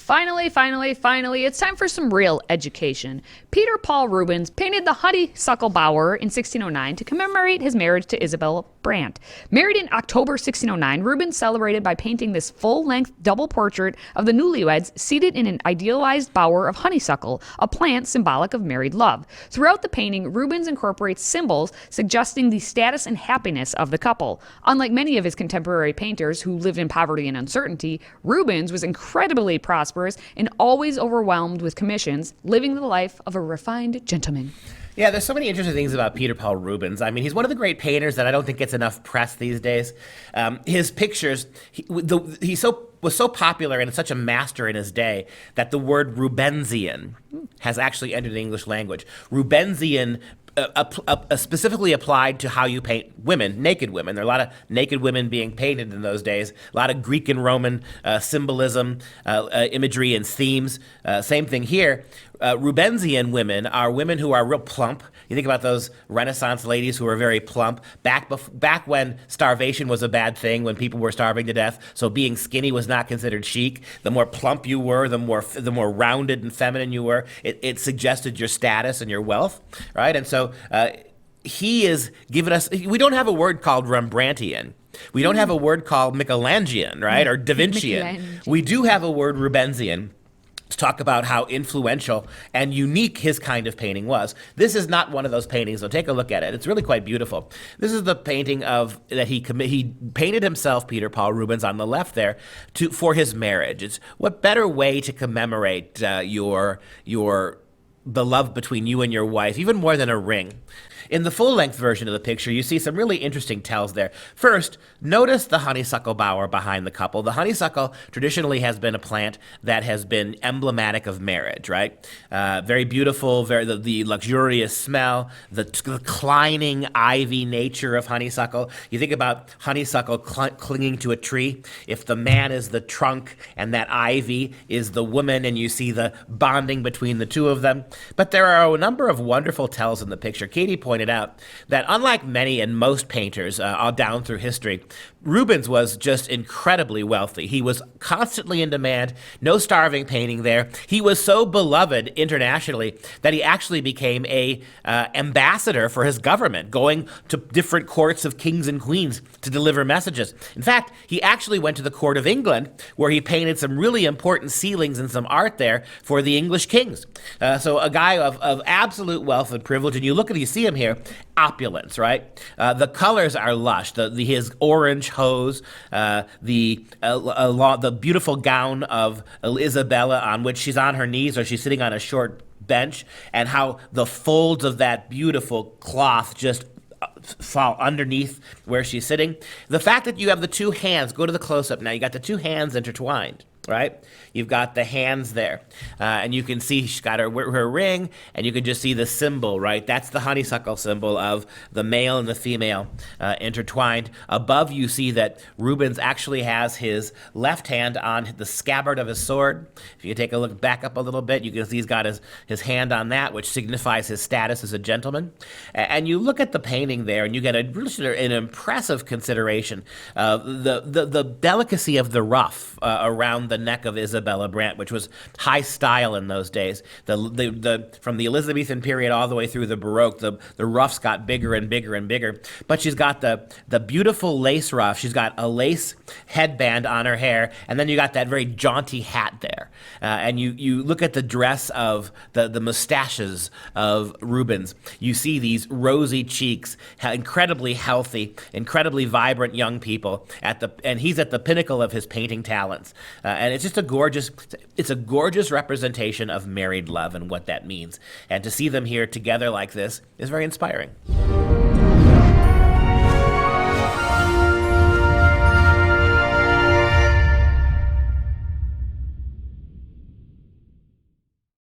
Finally, it's time for some real education. Peter Paul Rubens painted the Honeysuckle Bower in 1609 to commemorate his marriage to Isabella Brandt. Married in October 1609, Rubens celebrated by painting this full-length double portrait of the newlyweds seated in an idealized bower of honeysuckle, a plant symbolic of married love. Throughout the painting, Rubens incorporates symbols suggesting the status and happiness of the couple. Unlike many of his contemporary painters who lived in poverty and uncertainty, Rubens was incredibly prosperous and always overwhelmed with commissions, living the life of a refined gentleman. Yeah, there's so many interesting things about Peter Paul Rubens. I mean, he's one of the great painters that I don't think gets enough press these days. His pictures, was so popular and such a master in his day that the word Rubensian has actually entered the English language. Rubensian specifically applied to how you paint women, naked women. There are a lot of naked women being painted in those days, a lot of Greek and Roman symbolism, imagery and themes. Same thing here. Rubensian women are women who are real plump. You think about those Renaissance ladies who were very plump back when starvation was a bad thing, when people were starving to death. So being skinny was not considered chic. The more plump you were, the more rounded and feminine you were. It suggested your status and your wealth, right? And so he is giving us. We don't have a word called Rembrandtian. We don't have a word called Michelangean, right, or Da Vincian. We do have a word Rubensian to talk about how influential and unique his kind of painting was. This is not one of those paintings, so take a look at it. It's really quite beautiful. This is the painting that he painted himself, Peter Paul Rubens, on the left there, for his marriage. It's what better way to commemorate the love between you and your wife, even more than a ring. In the full-length version of the picture, you see some really interesting tells there. First, notice the honeysuckle bower behind the couple. The honeysuckle traditionally has been a plant that has been emblematic of marriage, right? Very beautiful, the luxurious smell, the declining ivy nature of honeysuckle. You think about honeysuckle clinging to a tree. If the man is the trunk and that ivy is the woman, and you see the bonding between the two of them. But there are a number of wonderful tells in the picture. Katie pointed out that unlike many and most painters all down through history, Rubens was just incredibly wealthy. He was constantly in demand, no starving painting there. He was so beloved internationally that he actually became a ambassador for his government, going to different courts of kings and queens to deliver messages. In fact, he actually went to the court of England, where he painted some really important ceilings and some art there for the English kings. So a guy of absolute wealth and privilege, and you see him here, opulence, right? The colors are lush. His orange hose, the beautiful gown of Isabella, on which she's on her knees or she's sitting on a short bench, and how the folds of that beautiful cloth just fall underneath where she's sitting. The fact that you have the two hands, go to the close-up now, you got the two hands intertwined, right? You've got the hands there, and you can see she's got her ring, and you can just see the symbol, right? That's the honeysuckle symbol of the male and the female intertwined. Above, you see that Rubens actually has his left hand on the scabbard of his sword. If you take a look back up a little bit, you can see he's got his hand on that, which signifies his status as a gentleman. And you look at the painting there, and you get an impressive consideration of the delicacy of the ruff around the neck of Isabella Brandt, which was high style in those days. From the Elizabethan period all the way through the Baroque, the ruffs got bigger and bigger and bigger. But she's got the beautiful lace ruff. She's got a lace headband on her hair, and then you got that very jaunty hat there. And you look at the dress of the mustaches of Rubens. You see these rosy cheeks, incredibly healthy, incredibly vibrant young people and he's at the pinnacle of his painting talents. And it's just a gorgeous representation of married love and what that means. And to see them here together like this is very inspiring.